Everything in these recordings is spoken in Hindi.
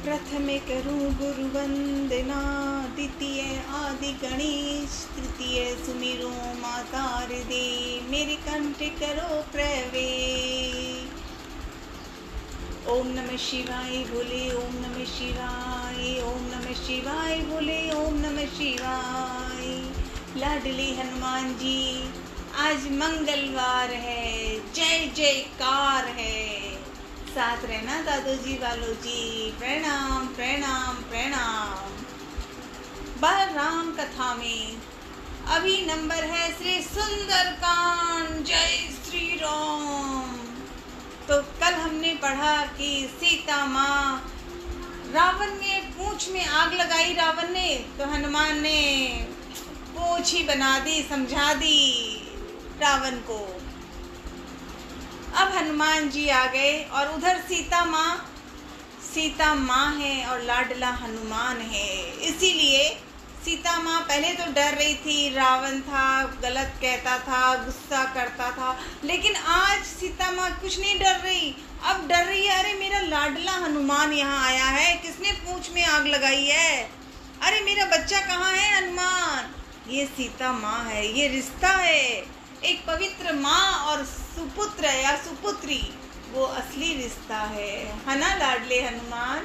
प्रथमे करूं गुरु वंदना, द्वितीय आदि गणेश, तृतीय सुमिरो माता हृदय, मेरे कंठ करो प्रवेश। ओम नमः शिवाय बोले, ओम नमः शिवाय, ओम नमः शिवाय बोले, ओम नमः शिवाय। लाडले हनुमान जी, आज मंगलवार है, जय जयकार है। साथ रहना दादू जी वालों जी। प्रणाम प्रणाम प्रणाम। बलराम कथा में अभी नंबर है श्री सुंदरकांड। जय श्री राम। तो कल हमने पढ़ा कि सीता माँ, रावण ने पूंछ में आग लगाई रावण ने, तो हनुमान ने पूंछ ही बना दी, समझा दी रावण को। अब हनुमान जी आ गए और उधर सीता माँ है और लाडला हनुमान है। इसीलिए सीता माँ पहले तो डर रही थी, रावण था, गलत कहता था, गुस्सा करता था, लेकिन आज सीता माँ कुछ नहीं डर रही। अब डर रही है, अरे मेरा लाडला हनुमान यहाँ आया है, किसने पूंछ में आग लगाई है, अरे मेरा बच्चा कहाँ है हनुमान। ये सीता माँ है, ये रिश्ता है, एक पवित्र माँ और सुपुत्र या सुपुत्री, वो असली रिश्ता है ना लाडले हनुमान।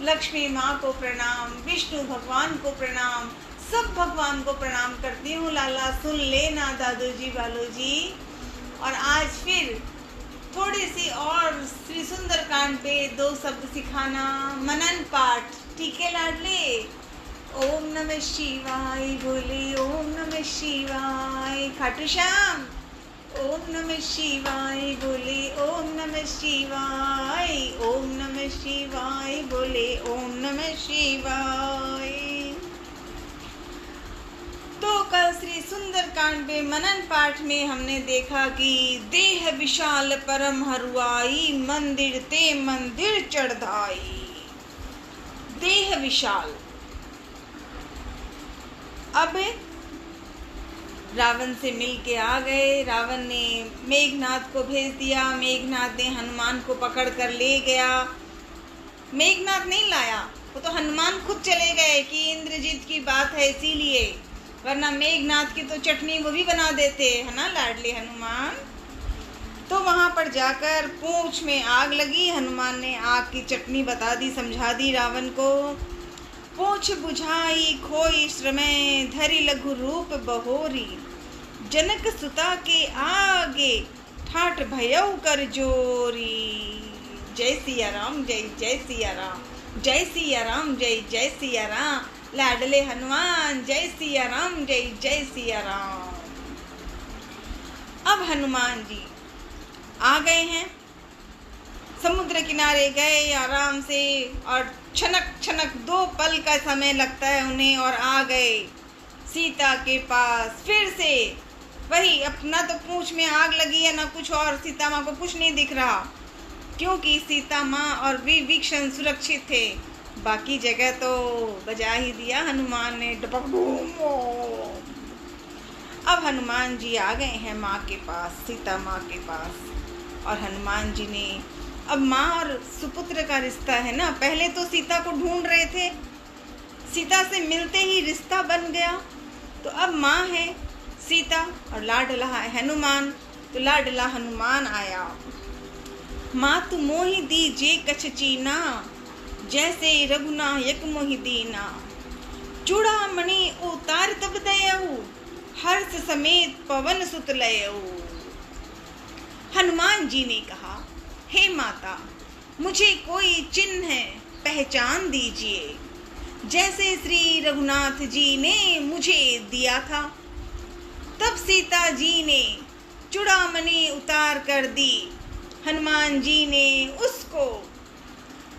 लक्ष्मी माँ को प्रणाम, विष्णु भगवान को प्रणाम, सब भगवान को प्रणाम करती हूँ। लाला सुन लेना दादू जी वालों जी। और आज फिर थोड़ी सी और श्री सुंदरकांड पे 2 शब्द सिखाना, मनन पाठ, ठीक है लाडले। ओम नमः शिवाय बोले, ओम नमः शिवाय। खाटू श्याम ओम नमः शिवाय बोले, ओम नमः शिवाय, ओम नमः शिवाय बोले, ओम नमः शिवाय। तो कल श्री सुंदरकांड में मनन पाठ में हमने देखा कि देह विशाल परम हरुआई, मंदिर ते मंदिर चढ़ाई। देह विशाल। अब रावण से मिल के आ गए। रावण ने मेघनाद को भेज दिया, मेघनाद ने हनुमान को पकड़ कर ले गया। मेघनाद नहीं लाया, वो तो हनुमान खुद चले गए कि इंद्रजीत की बात है इसीलिए, वरना मेघनाद की तो चटनी वो भी बना देते, है ना लाडले हनुमान। तो वहाँ पर जाकर पूंछ में आग लगी, हनुमान ने आग की चटनी बता दी, समझा दी रावण को। पूछ बुझाई खोई श्रमय, धरि लघु रूप बहोरी, जनक सुता के आगे ठाठ भयउ कर जोरी। जय सिया राम, जय जय सिया राम, जय सिया राम, जय जय सिया राम। लाडले हनुमान, जय सिया राम, जय जय सिया राम। अब हनुमान जी आ गए हैं, समुद्र किनारे गए आराम से, और छनक छनक 2 पल का समय लगता है उन्हें, और आ गए सीता के पास। फिर से वही, अपना तो पूंछ में आग लगी है ना कुछ और, सीता माँ को कुछ नहीं दिख रहा, क्योंकि सीता माँ और विभीषण सुरक्षित थे। बाकी जगह तो बजा ही दिया हनुमान ने, डपक डूम। अब हनुमान जी आ गए हैं माँ के पास, सीता माँ के पास, और हनुमान जी ने, अब माँ और सुपुत्र का रिश्ता है ना, पहले तो सीता को ढूंढ रहे थे, सीता से मिलते ही रिश्ता बन गया। तो अब माँ है सीता और लाडला है हनुमान, तो लाडला हनुमान आया। माँ तु मोहि दीजे कछ चीना, जैसे रघुनायक मोहि दीना, चूड़ामणि उतार तब दयऊ, हर्ष समेत पवन सुत लयऊ। हनुमान जी ने कहा, हे माता, मुझे कोई चिन्ह पहचान दीजिए, जैसे श्री रघुनाथ जी ने मुझे दिया था। तब सीता जी ने चूड़ामणि उतार कर दी। हनुमान जी ने उसको,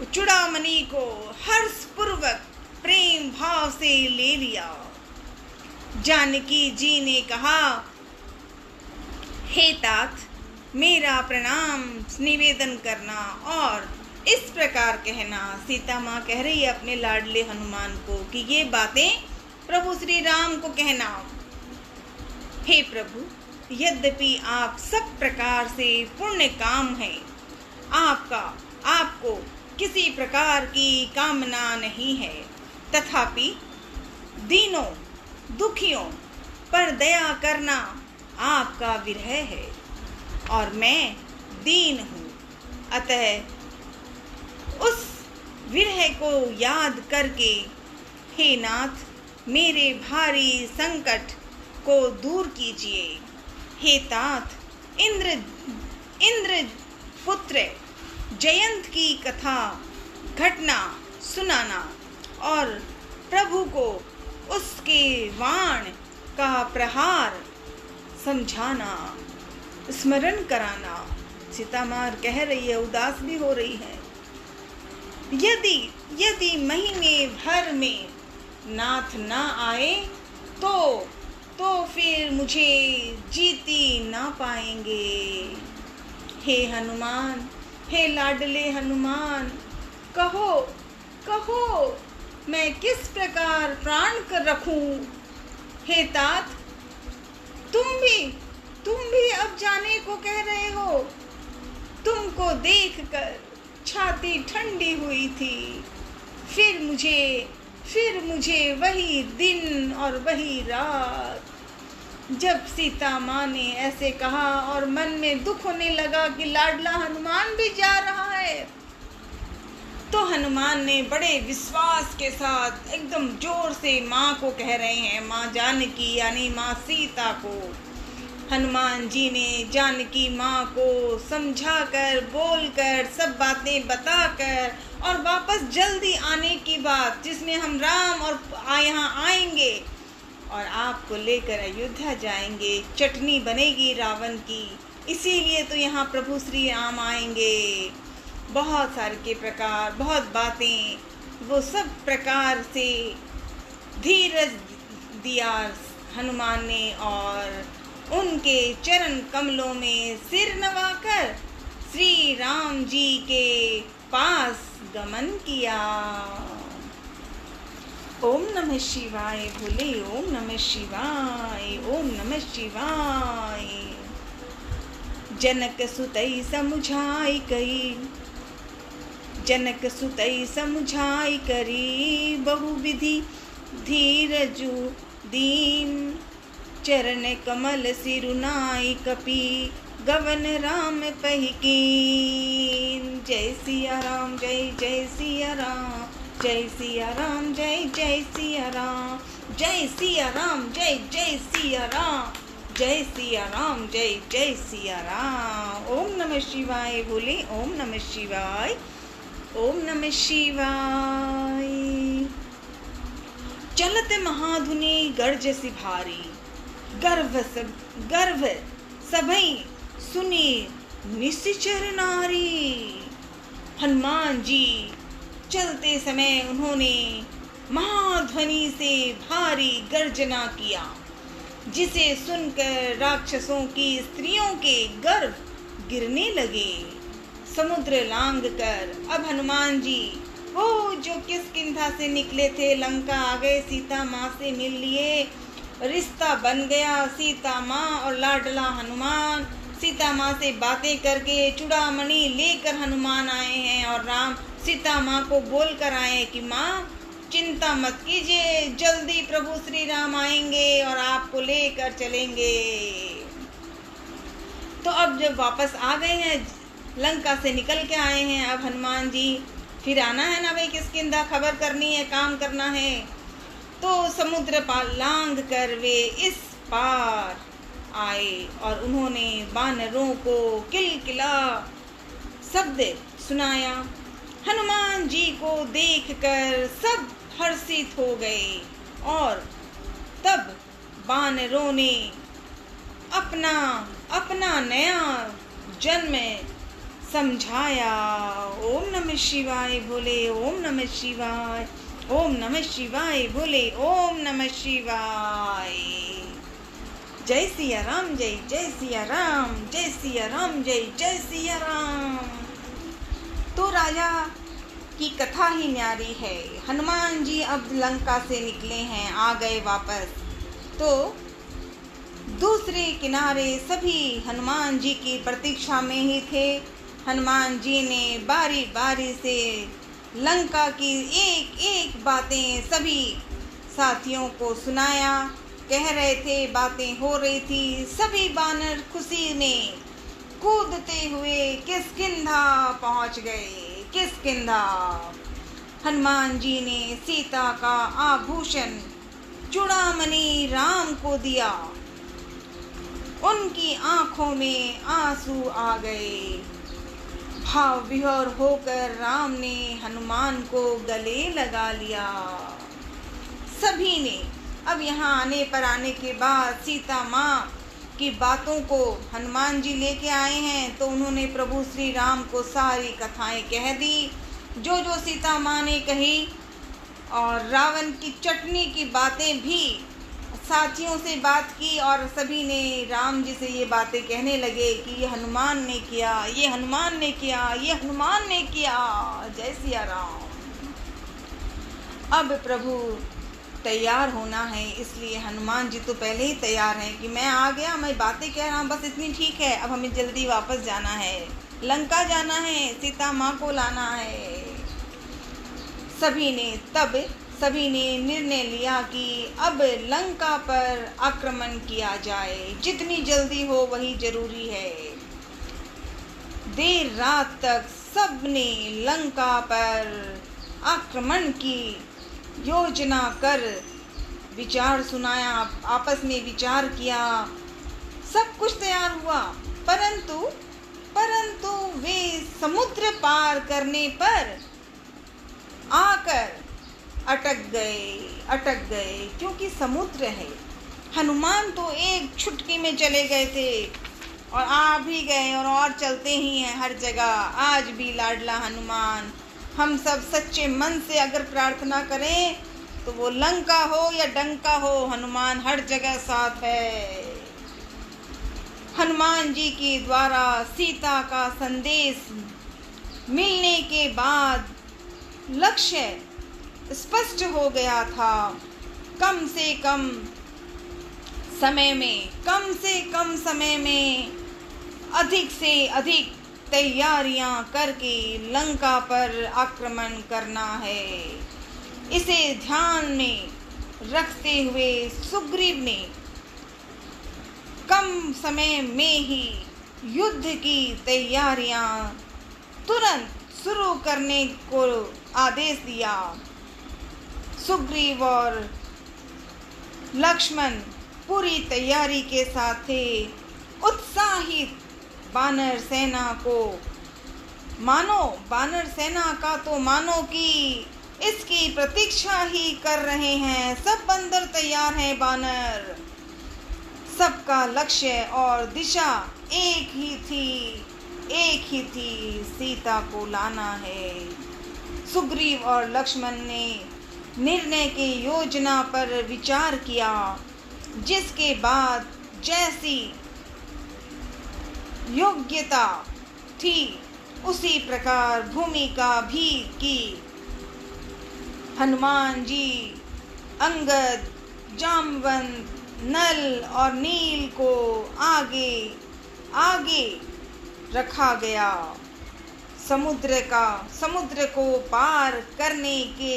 चूड़ामणि को हर्षपूर्वक प्रेम भाव से ले लिया। जानकी जी ने कहा, हे तात, मेरा प्रणाम निवेदन करना और इस प्रकार कहना। सीता माँ कह रही है अपने लाडले हनुमान को कि ये बातें प्रभु श्री राम को कहना। हे प्रभु, यद्यपि आप सब प्रकार से पुण्य काम हैं, आपको किसी प्रकार की कामना नहीं है, तथापि दीनों दुखियों पर दया करना आपका विरह है और मैं दीन हूँ। अतः उस विरह को याद करके हे नाथ मेरे भारी संकट को दूर कीजिए। हे तात इंद्र पुत्र जयंत की कथा घटना सुनाना और प्रभु को उसके वाण का प्रहार समझाना, स्मरण कराना। सीता माँ कह रही है, उदास भी हो रही है। यदि महीने भर में नाथ ना आए तो फिर मुझे जीती ना पाएंगे। हे हनुमान, हे लाडले हनुमान, कहो मैं किस प्रकार प्राण कर रखूं। हे तात तुम भी अब जाने को कह रहे हो। तुमको देखकर छाती ठंडी हुई थी। फिर मुझे वही दिन और वही रात जब सीता माँ ने ऐसे कहा और मन में दुख होने लगा कि लाडला हनुमान भी जा रहा है, तो हनुमान ने बड़े विश्वास के साथ एकदम जोर से माँ को कह रहे हैं, माँ जानकी यानी माँ सीता को। हनुमान जी ने जानकी माँ को समझाकर, बोलकर, सब बातें बताकर और वापस जल्दी आने की बात, जिसमें हम राम और यहाँ आएंगे और आपको लेकर अयोध्या जाएंगे, चटनी बनेगी रावण की, इसीलिए तो यहाँ प्रभु श्री राम आएंगे। बहुत सारे के प्रकार, बहुत बातें, वो सब प्रकार से धीरज दिया हनुमान ने और उनके चरण कमलों में सिर नवाकर श्री राम जी के पास गमन किया। ओम नमः शिवाय बोले, ओम नमः शिवाय, ओम नमः शिवाय। जनक सुतई समुझाई कई, जनक सुतई समुझाई करी, बहुविधि धीरजु दीन, चरण कमल सिरुनाई कपि, गवन राम पहिकीन। जय सिया राम, जय जय सिया राम, जय सिया राम, जय जय सिया राम, जय सिया राम, जय जय सिया राम, जय सिया राम, जय जय सिया राम। ओम नमः शिवाय बोले, ओम नमः शिवाय, ओम नमः शिवाय। चलत महाधुनि गर्जसि भारी, गर्व सभई सुनी निश्चर नारी। हनुमान जी चलते समय उन्होंने महाध्वनि से भारी गर्जना किया, जिसे सुनकर राक्षसों की स्त्रियों के गर्भ गिरने लगे। समुद्र लांग कर अब हनुमान जी वो जो किष्किंधा से निकले थे, लंका आ गए, सीता माँ से मिल लिए, रिश्ता बन गया। सीता माँ और लाडला हनुमान सीता माँ से बातें करके चूड़ामणि लेकर हनुमान आए हैं और राम सीता माँ को बोल कर आए कि माँ चिंता मत कीजिए, जल्दी प्रभु श्री राम आएंगे और आपको लेकर चलेंगे। तो अब जब वापस आ गए हैं, लंका से निकल के आए हैं, अब हनुमान जी फिर आना है ना भाई, किष्किंधा खबर करनी है, काम करना है। तो समुद्र पार लांग कर वे इस पार आए और उन्होंने वानरों को किलकिला शब्द सुनाया। हनुमान जी को देखकर सब हर्षित हो गए और तब वानरों ने अपना नया जन्म समझाया। ओम नमः शिवाय बोले, ओम नमः शिवाय, ओम नमः शिवाय बोले, ओम नमः शिवाय। जय सिया राम, जय जय सिया राम, जय सिया राम, जय जय सिया राम। तो राजा की कथा ही न्यारी है। हनुमान जी अब लंका से निकले हैं, आ गए वापस। तो दूसरे किनारे सभी हनुमान जी की प्रतीक्षा में ही थे। हनुमान जी ने बारी बारी से लंका की एक एक बातें सभी साथियों को सुनाया। कह रहे थे, बातें हो रही थी। सभी बानर खुशी में कूदते हुए किष्किंधा पहुंच गए। किष्किंधा हनुमान जी ने सीता का आभूषण चूड़ामणि राम को दिया। उनकी आंखों में आंसू आ गए। भाव विभोर होकर राम ने हनुमान को गले लगा लिया। सभी ने अब यहाँ आने के बाद सीता माँ की बातों को हनुमान जी लेके आए हैं, तो उन्होंने प्रभु श्री राम को सारी कथाएं कह दी, जो जो सीता माँ ने कही। और रावण की चटनी की बातें भी साथियों से बात की, और सभी ने राम जी से ये बातें कहने लगे कि ये हनुमान ने किया, ये हनुमान ने किया, ये हनुमान ने किया। जय सिया राम। अब प्रभु तैयार होना है, इसलिए हनुमान जी तो पहले ही तैयार हैं कि मैं आ गया, मैं बातें कह रहा हूँ, बस इतनी ठीक है। अब हमें जल्दी वापस जाना है, लंका जाना है, सीता माँ को लाना है। सभी ने निर्णय लिया कि अब लंका पर आक्रमण किया जाए, जितनी जल्दी हो वही जरूरी है। देर रात तक सबने लंका पर आक्रमण की योजना कर विचार सुनाया, आपस में विचार किया, सब कुछ तैयार हुआ। परंतु वे समुद्र पार करने पर आकर अटक गए क्योंकि समुद्र है। हनुमान तो एक छुटकी में चले गए थे और आ भी गए और चलते ही हैं हर जगह। आज भी लाडला हनुमान, हम सब सच्चे मन से अगर प्रार्थना करें तो वो लंका हो या डंका हो, हनुमान हर जगह साथ है। हनुमान जी के द्वारा सीता का संदेश मिलने के बाद लक्ष्य स्पष्ट हो गया था। कम से कम समय में अधिक से अधिक तैयारियां करके लंका पर आक्रमण करना है। इसे ध्यान में रखते हुए सुग्रीव ने कम समय में ही युद्ध की तैयारियां तुरंत शुरू करने को आदेश दिया। सुग्रीव और लक्ष्मण पूरी तैयारी के साथ थे। उत्साहित बानर सेना का मानो कि इसकी प्रतीक्षा ही कर रहे हैं। सब बंदर तैयार हैं। बानर सबका लक्ष्य और दिशा एक ही थी, सीता को लाना है। सुग्रीव और लक्ष्मण ने निर्णय की योजना पर विचार किया, जिसके बाद जैसी योग्यता थी उसी प्रकार भूमिका भी की। हनुमान जी, अंगद, जामवंत, नल और नील को आगे रखा गया। समुद्र को पार करने के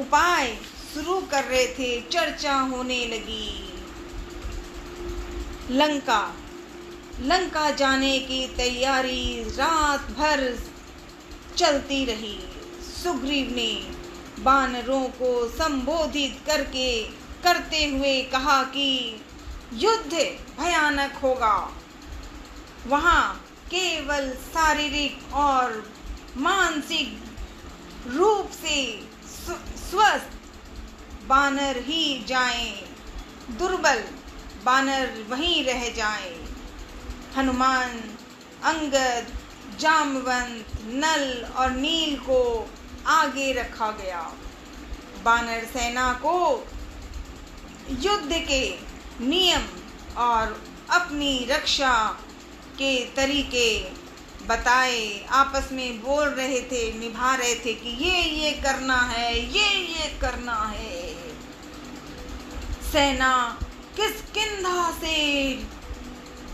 उपाय शुरू कर रहे थे। चर्चा होने लगी। लंका जाने की तैयारी रात भर चलती रही। सुग्रीव ने बानरों को संबोधित करते हुए कहा कि युद्ध भयानक होगा। वहाँ केवल शारीरिक और मानसिक रूप से स्वस्थ बानर ही जाएं, दुर्बल बानर वहीं रह जाएं। हनुमान, अंगद, जामवंत, नल और नील को आगे रखा गया। बानर सेना को युद्ध के नियम और अपनी रक्षा के तरीके बताए, आपस में बोल रहे थे, निभा रहे थे कि ये करना है, ये करना है। सेना किष्किंधा से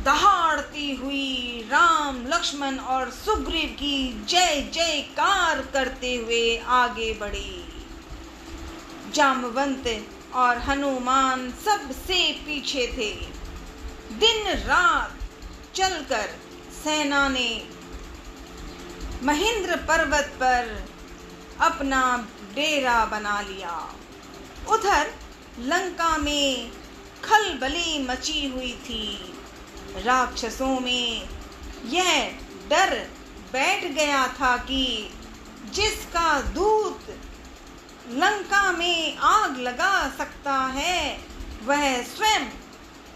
दहाड़ती हुई राम, लक्ष्मण और सुग्रीव की जय जयकार करते हुए आगे बढ़े। जामवंत और हनुमान सबसे पीछे थे। दिन रात चलकर सेना ने महेंद्र पर्वत पर अपना डेरा बना लिया। उधर लंका में खलबली मची हुई थी। राक्षसों में यह डर बैठ गया था कि जिसका दूत लंका में आग लगा सकता है वह स्वयं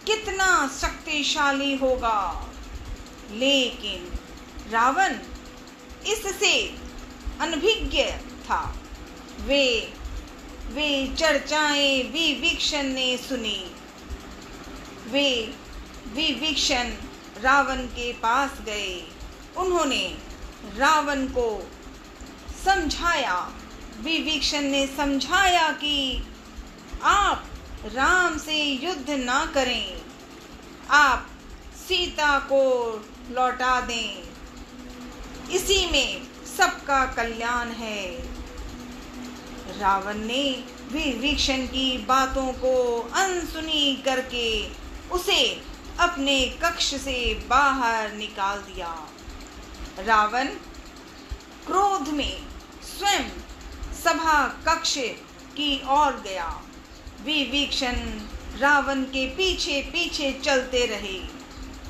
कितना शक्तिशाली होगा। लेकिन रावण इससे अनभिज्ञ था। वे चर्चाएं विभीषण ने सुनी। वे विभीषण रावण के पास गए। उन्होंने रावण को समझाया। विभीषण ने समझाया कि आप राम से युद्ध ना करें, आप सीता को लौटा दें, इसी में सबका कल्याण है। रावण ने विभीषण की बातों को अनसुनी करके उसे अपने कक्ष से बाहर निकाल दिया। रावण क्रोध में स्वयं सभा कक्ष की ओर गया। विभीषण रावण के पीछे पीछे चलते रहे।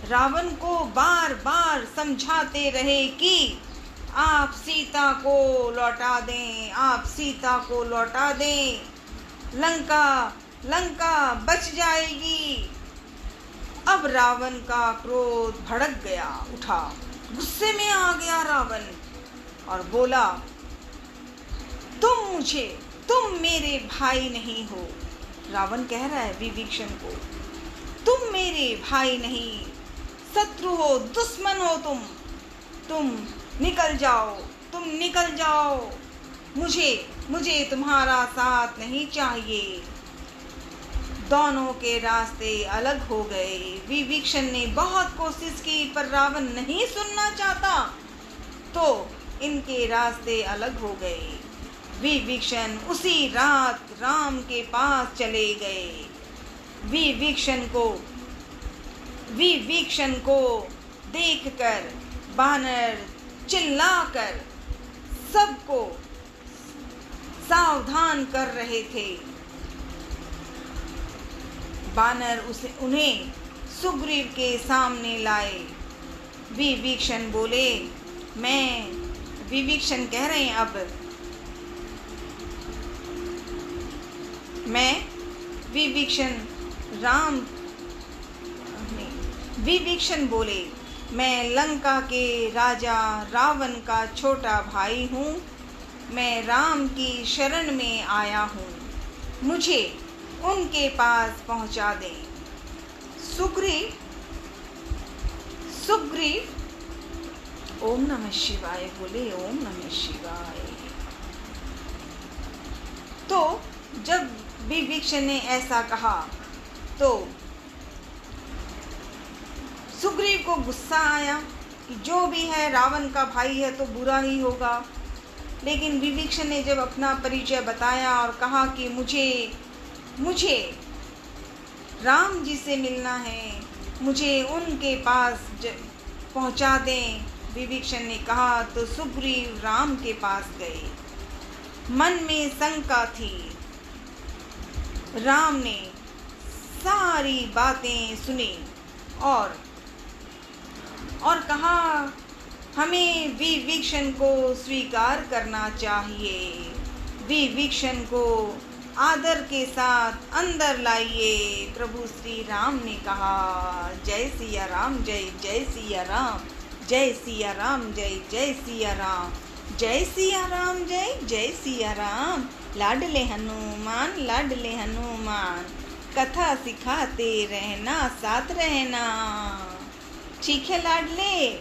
रावण को बार बार समझाते रहे कि आप सीता को लौटा दें, आप सीता को लौटा दें, लंका बच जाएगी। अब रावण का क्रोध भड़क गया, उठा, गुस्से में आ गया रावण और बोला, तुम मेरे भाई नहीं हो। रावण कह रहा है विभीषण को, तुम मेरे भाई नहीं, शत्रु हो, दुश्मन हो तुम निकल जाओ, मुझे तुम्हारा साथ नहीं चाहिए। दोनों के रास्ते अलग हो गए। विभीषण ने बहुत कोशिश की पर रावण नहीं सुनना चाहता, तो इनके रास्ते अलग हो गए। विभीषण उसी रात राम के पास चले गए। विभीषण को देखकर बानर चिल्लाकर सबको सावधान कर रहे थे। बानर उन्हें सुग्रीव के सामने लाए। विभीषण बोले, विभीषण कह रहे हैं अब विभीषण बोले, मैं लंका के राजा रावण का छोटा भाई हूँ। मैं राम की शरण में आया हूँ, मुझे उनके पास पहुँचा दें। सुग्रीव ओम नमः शिवाय बोले, ओम नमः शिवाय। तो जब विभीषण ने ऐसा कहा तो सुग्रीव को गुस्सा आया कि जो भी है रावण का भाई है तो बुरा ही होगा। लेकिन विभीषण ने जब अपना परिचय बताया और कहा कि मुझे राम जी से मिलना है, मुझे उनके पास पहुंचा दें, विभीषण ने कहा, तो सुग्रीव राम के पास गए। मन में शंका थी। राम ने सारी बातें सुनी और कहा, हमें विभीषण को स्वीकार करना चाहिए। विभीषण को आदर के साथ अंदर लाइए। प्रभु श्री राम ने कहा, जय सिया राम, जय जय सिया राम, जय सिया राम, जय जय सिया राम, जय सिया राम, जय जय सिया राम। लाडले हनुमान कथा सिखाते रहना, साथ रहना। ठीक है लाडले।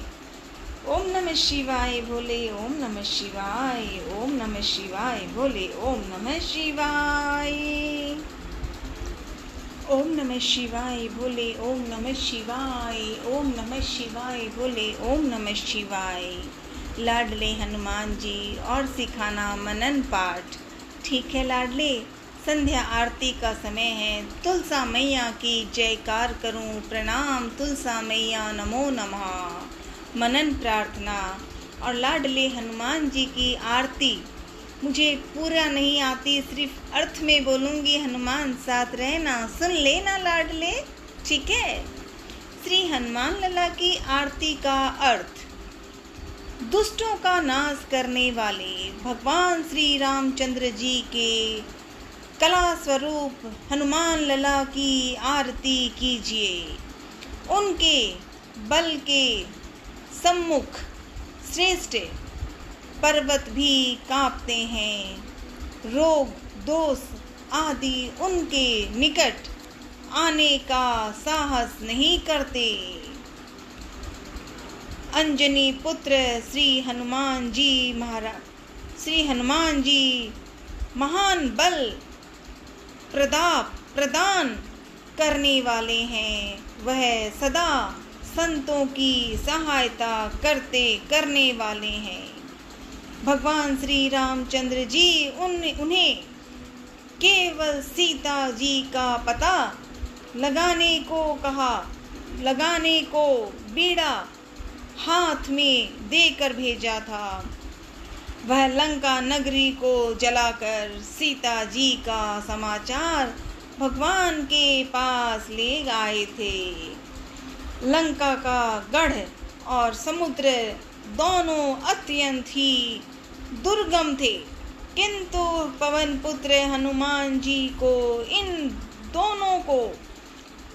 ओम नमः शिवाय बोले, ओम नमः शिवाय, ओम नमः शिवाय बोले, ओम नमः शिवाय। ओम नमः शिवाय बोले, ओम नमः शिवाय, ओम नमः शिवाय बोले, ओम नमः शिवाय। लाडले हनुमान जी और सिखाना मनन पाठ। ठीक है लाडले, संध्या आरती का समय है। तुलसा मैया की जयकार करूं, प्रणाम तुलसा मैया, नमो नमः। मनन प्रार्थना। और लाडले हनुमान जी की आरती मुझे पूरा नहीं आती, सिर्फ अर्थ में बोलूंगी। हनुमान साथ रहना, सुन लेना लाडले, ठीक है। श्री हनुमान लला की आरती का अर्थ। दुष्टों का नाश करने वाले भगवान श्री रामचंद्र जी के कला स्वरूप हनुमान लला की आरती कीजिए। उनके बल के सम्मुख श्रेष्ठ पर्वत भी कांपते हैं, रोग दोष आदि उनके निकट आने का साहस नहीं करते। अंजनी पुत्र श्री हनुमान जी महान बल प्रदान करने वाले हैं। वह सदा संतों की सहायता करने वाले हैं। भगवान श्री रामचंद्र जी उन्हें केवल सीता जी का पता लगाने को बीड़ा हाथ में देकर भेजा था। वह लंका नगरी को जलाकर सीता जी का समाचार भगवान के पास ले आए थे। लंका का गढ़ और समुद्र दोनों अत्यंत ही दुर्गम थे, किंतु पवन पुत्र हनुमान जी को इन दोनों को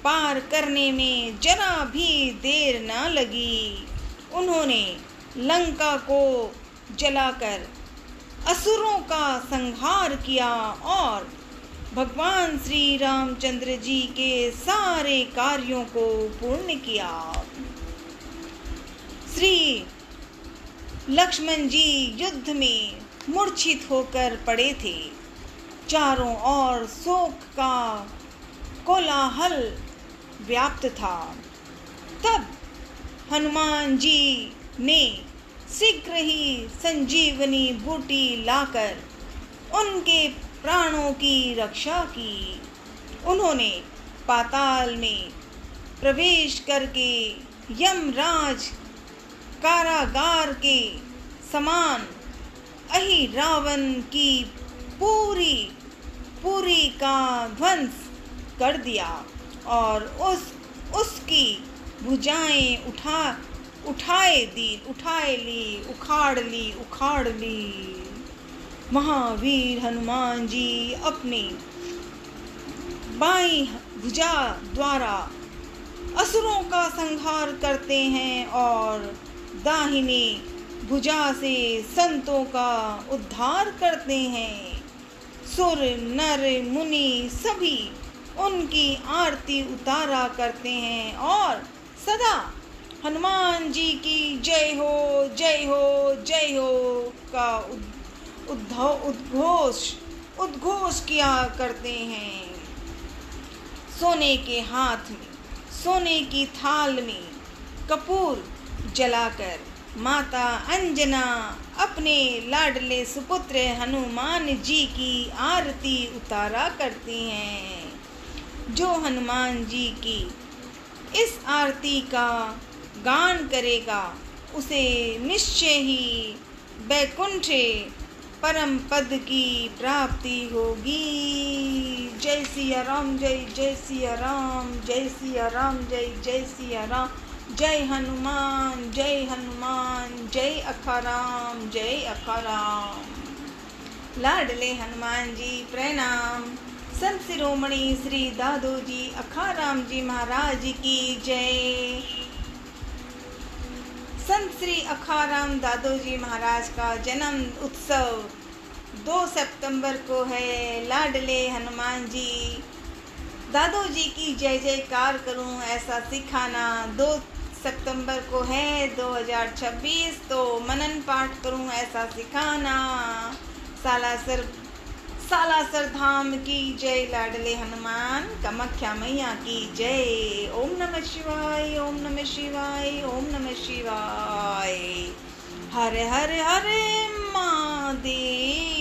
पार करने में जरा भी देर न लगी। उन्होंने लंका को जलाकर असुरों का संहार किया और भगवान श्री रामचंद्र जी के सारे कार्यों को पूर्ण किया। श्री लक्ष्मण जी युद्ध में मूर्छित होकर पड़े थे। चारों ओर शोक का कोलाहल व्याप्त था। तब हनुमान जी ने शीघ्र ही संजीवनी बूटी लाकर उनके प्राणों की रक्षा की। उन्होंने पाताल में प्रवेश करके यमराज कारागार के समान अहि रावण की पूरी का ध्वंस कर दिया और उसकी भुजाएं उखाड़ ली। महावीर हनुमान जी अपने बाईं भुजा द्वारा असुरों का संहार करते हैं और दाहिनी भुजा से संतों का उद्धार करते हैं। सुर नर मुनि सभी उनकी आरती उतारा करते हैं और सदा हनुमान जी की जय हो जय हो जय हो का उद्घोष किया करते हैं। सोने के हाथ में, सोने की थाल में कपूर जलाकर माता अंजना अपने लाडले सुपुत्र हनुमान जी की आरती उतारा करती हैं। जो हनुमान जी की इस आरती का गान करेगा उसे निश्चय ही वैकुंठ परम पद की प्राप्ति होगी। जय सिया राम, जय जय सिया राम, जय सिया राम, जय जय सिया राम, जय हनुमान, जय हनुमान, जय अखाराम, जय अखाराम। लाडले हनुमान जी प्रणाम। संत शिरोमणि श्री दादू जी अखाराम जी महाराज की जय। संत श्री अखाराम दादू जी महाराज का जन्म उत्सव 2 सितंबर को है। लाडले हनुमान जी दादू जी की जय जयकार करूं ऐसा सिखाना 2 सितंबर को है 2026। तो मनन पाठ करूं ऐसा सिखाना सालासर धाम की जय, लाडले हनुमान कामाख्या मैया की जय। ओम नमः शिवाय, ओम नमः शिवाय, ओम नमः शिवाय। हरे हरे हरे महादेव।